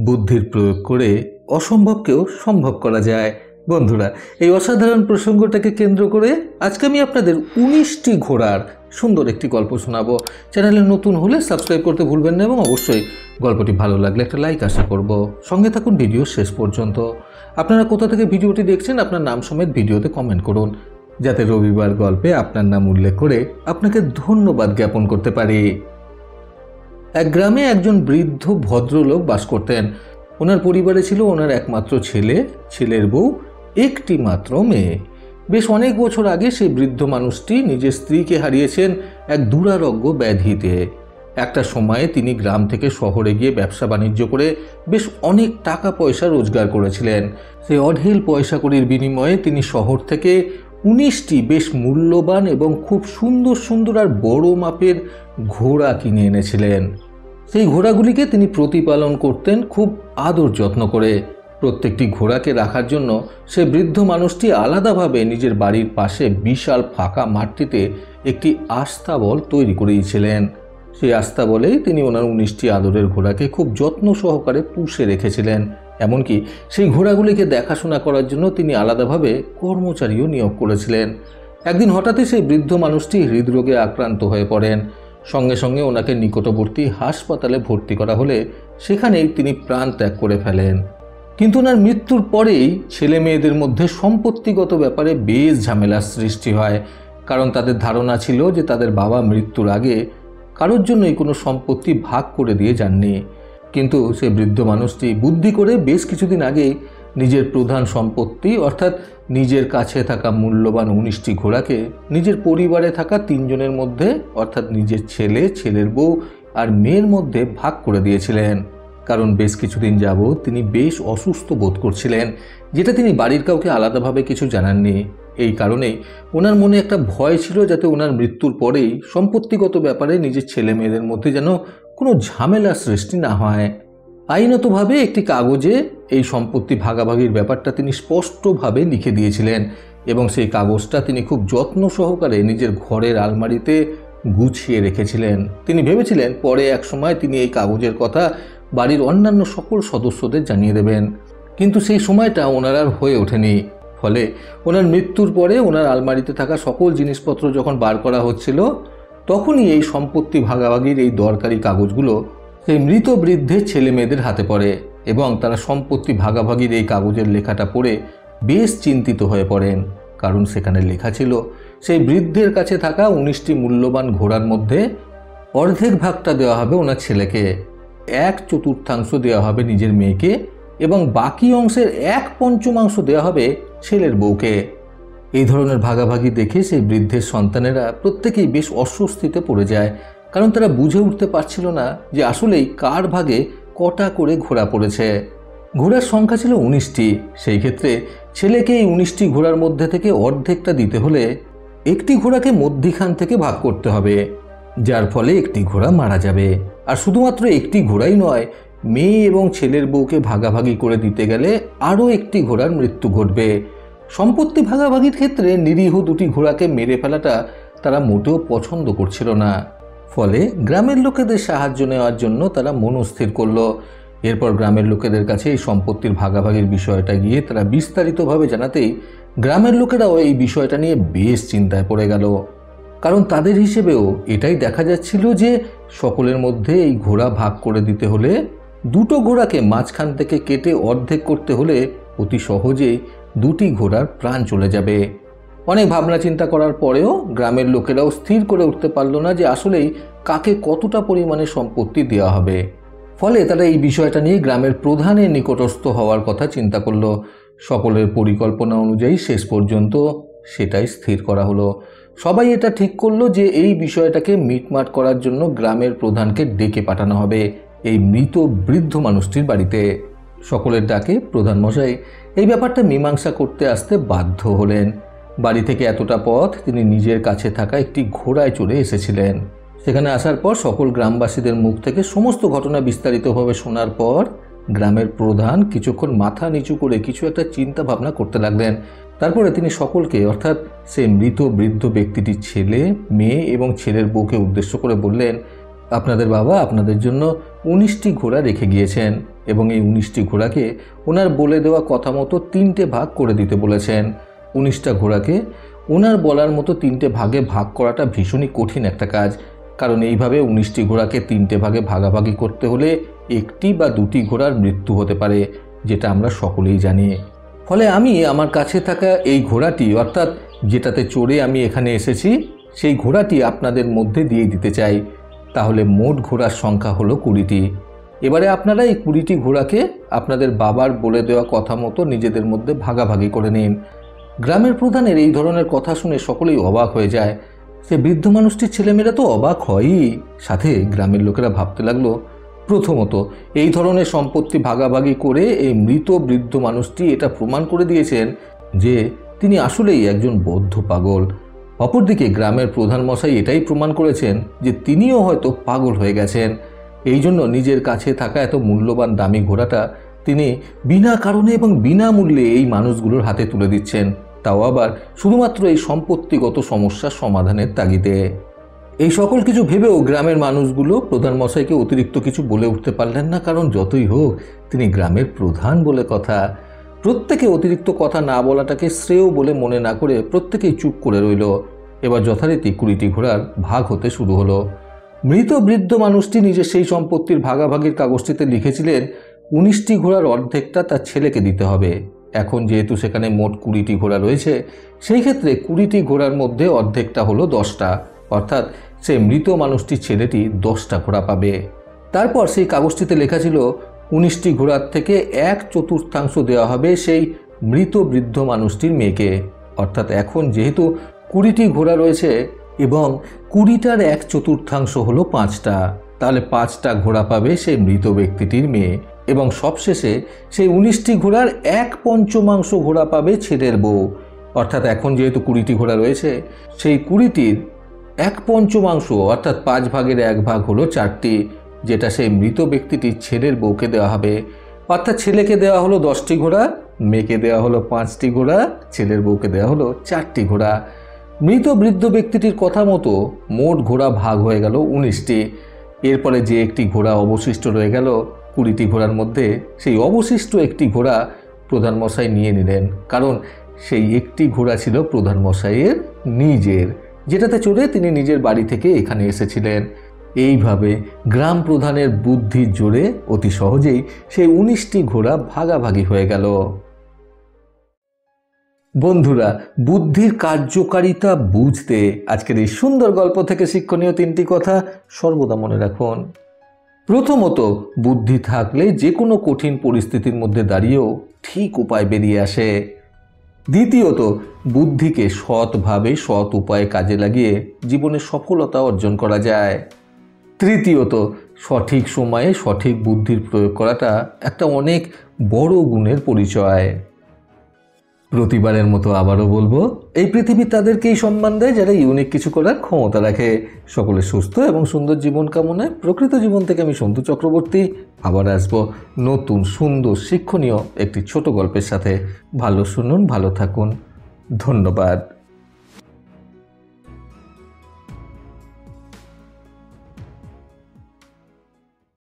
বুদ্ধির প্রয়োগ করে অসম্ভবকেও সম্ভব করা যায়। বন্ধুরা, এই অসাধারণ প্রসঙ্গটাকে কেন্দ্র করে আজকে আমি আপনাদের 19টি ঘোড়ার সুন্দর একটি গল্প শোনাবো। চ্যানেলে নতুন হলে সাবস্ক্রাইব করতে ভুলবেন না এবং অবশ্যই গল্পটি ভালো লাগলে একটা লাইক আশা করব। সঙ্গে থাকুন ভিডিও শেষ পর্যন্ত। আপনারা কোথা থেকে ভিডিওটি দেখছেন আপনার নাম সমেত ভিডিওতে কমেন্ট করুন, যাতে রবিবার গল্পে আপনার নাম উল্লেখ করে আপনাকে ধন্যবাদ জ্ঞাপন করতে পারি। এক গ্রামে একজন বৃদ্ধ ভদ্রলোক বাস করতেন। ওনার পরিবারে ছিল ওনার একমাত্র ছেলে, ছেলের বউ, একটি মাত্র মেয়ে। বেশ অনেক বছর আগে সেই বৃদ্ধ মানুষটি নিজের স্ত্রীকে হারিয়েছেন এক দুরারোগ্য ব্যাধিতে। একটা সময়ে তিনি গ্রাম থেকে শহরে গিয়ে ব্যবসা বাণিজ্য করে বেশ অনেক টাকা পয়সা রোজগার করেছিলেন। সেই অঢেল পয়সা কড়ির বিনিময়ে তিনি শহর থেকে 19টি বেশ মূল্যবান এবং খুব সুন্দর সুন্দর আর বড় মাপের ঘোড়া কিনে এনেছিলেন। সেই ঘোড়াগুলিকে তিনি প্রতিপালন করতেন খুব আদর যত্ন করে। প্রত্যেকটি ঘোড়াকে রাখার জন্য সে বৃদ্ধ মানুষটি আলাদাভাবে নিজের বাড়ির পাশে বিশাল ফাঁকা মাঠটিতে একটি আস্তাবল তৈরি করেছিলেন। সেই আস্তাবলেই তিনি ওনার 19টি আদরের ঘোড়াকে খুব যত্ন সহকারে পুষে রেখেছিলেন। এমনকি সেই ঘোড়াগুলিকে দেখাশোনা করার জন্য তিনি আলাদাভাবে কর্মচারীও নিয়োগ করেছিলেন। একদিন হঠাৎই সেই বৃদ্ধ মানুষটি হৃদরোগে আক্রান্ত হয়ে পড়েন। সঙ্গে সঙ্গে ওনাকে নিকটবর্তী হাসপাতালে ভর্তি করা হলে সেখানেই তিনি প্রাণ ত্যাগ করে ফেলেন। কিন্তু ওনার মৃত্যুর পরেই ছেলে মেয়েদের মধ্যে সম্পত্তিগত ব্যাপারে বেশ ঝামেলার সৃষ্টি হয়। কারণ তাদের ধারণা ছিল যে তাদের বাবা মৃত্যুর আগে কারোর জন্যই কোনো সম্পত্তি ভাগ করে দিয়ে যাননি। কিন্তু সে বৃদ্ধ মানুষটি বুদ্ধি করে বেশ কিছুদিন আগেই নিজের প্রধান সম্পত্তি অর্থাৎ নিজের কাছে থাকা মূল্যবান 19টি ঘোড়াকে নিজের পরিবারে থাকা 3 জনের মধ্যে অর্থাৎ নিজের ছেলে, ছেলের বউ আর মেয়ের মধ্যে ভাগ করে দিয়েছিলেন। কারণ বেশ কিছুদিন যাবৎ তিনি বেশ অসুস্থ বোধ করছিলেন, যেটা তিনি বাড়ির কাউকে আলাদাভাবে কিছু জানাননি। এই কারণেই ওনার মনে একটা ভয় ছিল যাতে ওনার মৃত্যুর পরেই সম্পত্তিগত ব্যাপারে নিজের ছেলে মেয়েদের মধ্যে যেন কোনো ঝামেলার সৃষ্টি না হয়। আইনতভাবে একটি কাগজে এই সম্পত্তি ভাগাভাগির ব্যাপারটা তিনি স্পষ্টভাবে লিখে দিয়েছিলেন এবং সেই কাগজটা তিনি খুব যত্ন সহকারে নিজের ঘরের আলমারিতে গুছিয়ে রেখেছিলেন। তিনি ভেবেছিলেন পরে এক সময় তিনি এই কাগজের কথা বাড়ির অন্যান্য সকল সদস্যদের জানিয়ে দেবেন। কিন্তু সেই সময়টা ওনার আর হয়ে ওঠেনি। ফলে ওনার মৃত্যুর পরে ওনার আলমারিতে থাকা সকল জিনিসপত্র যখন বার করা হচ্ছিল, তখনই এই সম্পত্তি ভাগাভাগির এই দরকারি কাগজগুলো সেই মৃত বৃদ্ধের ছেলে মেয়েদের হাতে পড়ে এবং তারা সম্পত্তি ভাগাভাগির এই কাগজের লেখাটা পড়ে বেশ চিন্তিত হয়ে পড়েন। কারণ সেখানে লেখা ছিল সেই বৃদ্ধের কাছে থাকা 19টি মূল্যবান ঘোড়ার মধ্যে অর্ধেক ভাগটা দেওয়া হবে ওনার ছেলেকে, 1/4 দেওয়া হবে নিজের মেয়েকে এবং বাকি অংশের 1/5 দেওয়া হবে ছেলের বউকে। এই ধরনের ভাগাভাগি দেখে সেই বৃদ্ধের সন্তানেরা প্রত্যেকেই বেশ অস্বস্তিতে পড়ে যায়। কারণ তারা বুঝে উঠতে পারছিল না যে আসলেই কার ভাগে কটা করে ঘোড়া পড়েছে। ঘোড়ার সংখ্যা ছিল 19টি। সেই ক্ষেত্রে ছেলেকে এই 19টি ঘোড়ার মধ্যে থেকে অর্ধেকটা দিতে হলে একটি ঘোড়াকে মধ্যিখান থেকে ভাগ করতে হবে, যার ফলে একটি ঘোড়া মারা যাবে। আর শুধুমাত্র একটি ঘোড়াই নয়, মেয়ে এবং ছেলের বউকে ভাগাভাগি করে দিতে গেলে আরও একটি ঘোড়ার মৃত্যু ঘটবে। সম্পত্তি ভাগাভাগির ক্ষেত্রে নিরীহ 2টি ঘোড়াকে মেরে ফেলাটা তারা মোটেও পছন্দ করছিল না। ফলে গ্রামের লোকেদের সাহায্য নেওয়ার জন্য তারা মনস্থির করলো। এরপর গ্রামের লোকেদের কাছে এই সম্পত্তির ভাগাভাগির বিষয়টা গিয়ে তারা বিস্তারিতভাবে জানাতেই গ্রামের লোকেরাও এই বিষয়টা নিয়ে বেশ চিন্তায় পড়ে গেল। কারণ তাদের হিসেবেও এটাই দেখা যাচ্ছিল যে সকলের মধ্যে এই ঘোড়া ভাগ করে দিতে হলে 2টো ঘোড়াকে মাঝখান থেকে কেটে অর্ধেক করতে হলে অতি সহজেই 2টি ঘোড়ার প্রাণ চলে যাবে। অনেক ভাবনা চিন্তা করার পরেও গ্রামের লোকেরাও স্থির করে উঠতে পারল না যে আসলেই কাকে কতটা পরিমাণে সম্পত্তি দেওয়া হবে। ফলে তারা এই বিষয়টা নিয়ে গ্রামের প্রধানের নিকটস্থ হওয়ার কথা চিন্তা করল। সকলের পরিকল্পনা অনুযায়ী শেষ পর্যন্ত সেটাই স্থির করা হলো। সবাই এটা ঠিক করলো যে এই বিষয়টাকে মিটমাট করার জন্য গ্রামের প্রধানকে ডেকে পাঠানো হবে এই মৃত বৃদ্ধ মানুষটির বাড়িতে। সকলের ডাকে প্রধান মশাই এই ব্যাপারটা মীমাংসা করতে আসতে বাধ্য হলেন। বাড়ি থেকে এতটা পথ তিনি নিজের কাছে থাকা একটি ঘোড়ায় চড়ে এসেছিলেন। সেখানে আসার পর সকল গ্রামবাসীদের মুখ থেকে সমস্ত ঘটনা বিস্তারিতভাবে শোনার পর গ্রামের প্রধান কিছুক্ষণ মাথা নিচু করে কিছু একটা চিন্তা ভাবনা করতে লাগলেন। তারপরে তিনি সকলকে অর্থাৎ সেই মৃত বৃদ্ধ ব্যক্তিটির ছেলে, মেয়ে এবং ছেলের বউকে উদ্দেশ্য করে বললেন, আপনাদের বাবা আপনাদের জন্য 19টি ঘোড়া রেখে গিয়েছেন এবং এই 19টি ঘোড়াকে ওনার বলে দেওয়া কথা মতো 3টে ভাগ করে দিতে বলেছেন। 19টা ঘোড়াকে ওনার বলার মতো 3টে ভাগে ভাগ করাটা ভীষণই কঠিন একটা কাজ, কারণ এইভাবে 19টি ঘোড়াকে 3টে ভাগে ভাগাভাগি করতে হলে একটি বা দুটি ঘোড়ার মৃত্যু হতে পারে, যেটা আমরা সকলেই জানি। ফলে আমি আমার কাছে থাকা এই ঘোড়াটি, অর্থাৎ যেটাতে চড়ে আমি এখানে এসেছি, সেই ঘোড়াটি আপনাদের মধ্যে দিয়ে দিতে চাই। তাহলে মোট ঘোড়ার সংখ্যা হলো 20টি। এবারে আপনারা এই 20টি ঘোড়াকে আপনাদের বাবার বলে দেওয়া কথা মতো নিজেদের মধ্যে ভাগাভাগি করে নিন। গ্রামের প্রধানের এই ধরনের কথা শুনে সকলেই অবাক হয়ে যায়। সে বৃদ্ধ মানুষটির ছেলেমেয়েরা তো অবাক হয়ই, সাথে গ্রামের লোকেরা ভাবতে লাগলো, প্রথমত এই ধরনের সম্পত্তি ভাগাভাগি করে এই মৃত বৃদ্ধ মানুষটি এটা প্রমাণ করে দিয়েছেন যে তিনি আসলেই একজন বৌদ্ধ পাগল। অপরদিকে গ্রামের প্রধান মশাই এটাই প্রমাণ করেছেন যে তিনিও হয়তো পাগল হয়ে গেছেন। এই জন্য নিজের কাছে থাকা এত মূল্যবান দামি ঘোড়াটা তিনি বিনা কারণে এবং বিনামূল্যে এই মানুষগুলোর হাতে তুলে দিচ্ছেন, তাও আবার শুধুমাত্র এই সম্পত্তিগত সমস্যার সমাধানের তাগিদে। এই সকল কিছু ভেবেও গ্রামের মানুষগুলো প্রধান মশাইকে অতিরিক্ত কিছু বলে উঠতে পারলেন না, কারণ যতই হোক তিনি গ্রামের প্রধান বলে কথা। প্রত্যেকে অতিরিক্ত কথা না বলাটাকে শ্রেয় বলে মনে না করে প্রত্যেকেই চুপ করে রইল। এবার যথারীতি 20টি ঘোড়ার ভাগ হতে শুরু হলো। মৃত বৃদ্ধ মানুষটি নিজের সেই সম্পত্তির ভাগাভাগির কাগজটিতে লিখেছিলেন 19টি ঘোড়ার অর্ধেকটা তার ছেলেকে দিতে হবে। এখন যেহেতু সেখানে মোট 20টি ঘোড়া রয়েছে, সেই ক্ষেত্রে 20টি ঘোড়ার মধ্যে অর্ধেকটা হলো 10টা, অর্থাৎ সেই মৃত মানুষটির ছেলেটি 10টা ঘোড়া পাবে। তারপর সেই কাগজটিতে লেখা ছিল 19টি ঘোড়ার থেকে 1/4 দেওয়া হবে সেই মৃত বৃদ্ধ মানুষটির মেয়েকে। অর্থাৎ এখন যেহেতু 20টি ঘোড়া রয়েছে এবং 20টার 1/4 হলো 5টা, তাহলে 5টা ঘোড়া পাবে সেই মৃত ব্যক্তিটির মেয়ে। এবং সবশেষে সেই 19টি ঘোড়ার 1/5 ঘোড়া পাবে ছেলের বউ। অর্থাৎ এখন যেহেতু 20টি ঘোড়া রয়েছে, সেই 20টির 1/5 অর্থাৎ 5 ভাগের 1 ভাগ হলো 4টি, যেটা সেই মৃত ব্যক্তিটির ছেলের বউকে দেওয়া হবে। অর্থাৎ ছেলেকে দেওয়া হলো 10টি ঘোড়া, মেয়েকে দেওয়া হলো 5টি ঘোড়া, ছেলের বউকে দেওয়া হলো 4টি ঘোড়া। মৃত বৃদ্ধ ব্যক্তিটির কথা মতো মোট ঘোড়া ভাগ হয়ে গেল 19টি। এরপরে যে একটি ঘোড়া অবশিষ্ট রয়ে গেল 20টি ঘোড়ার মধ্যে, সেই অবশিষ্ট একটি ঘোড়া প্রধান মশাই নিয়ে নিলেন, কারণ সেই একটি ঘোড়া ছিল প্রধান মশাইয়ের নিজের, যেটাতে চড়ে তিনি নিজের বাড়ি থেকে এখানে এসেছিলেন। এইভাবে গ্রাম প্রধানের বুদ্ধির জোরে অতি সহজেই সেই 19টি ঘোড়া ভাগাভাগি হয়ে গেল। বন্ধুরা, বুদ্ধির কার্যকারিতা বুঝতে আজকের এই সুন্দর গল্প থেকে শিক্ষণীয় 3টি কথা সর্বদা মনে রাখুন। প্রথমত, বুদ্ধি থাকলে যে কোনো কঠিন পরিস্থিতির মধ্যে দাঁড়িয়েও ঠিক উপায় বেরিয়ে আসে। দ্বিতীয়ত, বুদ্ধিকে সৎভাবে সৎ উপায়ে কাজে লাগিয়ে জীবনে সফলতা অর্জন করা যায়। তৃতীয়ত, সঠিক সময়ে সঠিক বুদ্ধির প্রয়োগ করাটা একটা অনেক বড় গুণের পরিচয়। প্রতিবারের মতো আবারও বলবো, এই পৃথিবী তাদেরকেই সম্মান দেয় যারা ইউনিক কিছু করার ক্ষমতা রাখে। সকলে সুস্থ এবং সুন্দর জীবন কামনায় প্রকৃত জীবন থেকে আমি সন্তু চক্রবর্তী আবার আসবো নতুন সুন্দর শিক্ষণীয় একটি ছোট গল্পের সাথে। ভালো শুনুন, ভালো থাকুন, ধন্যবাদ।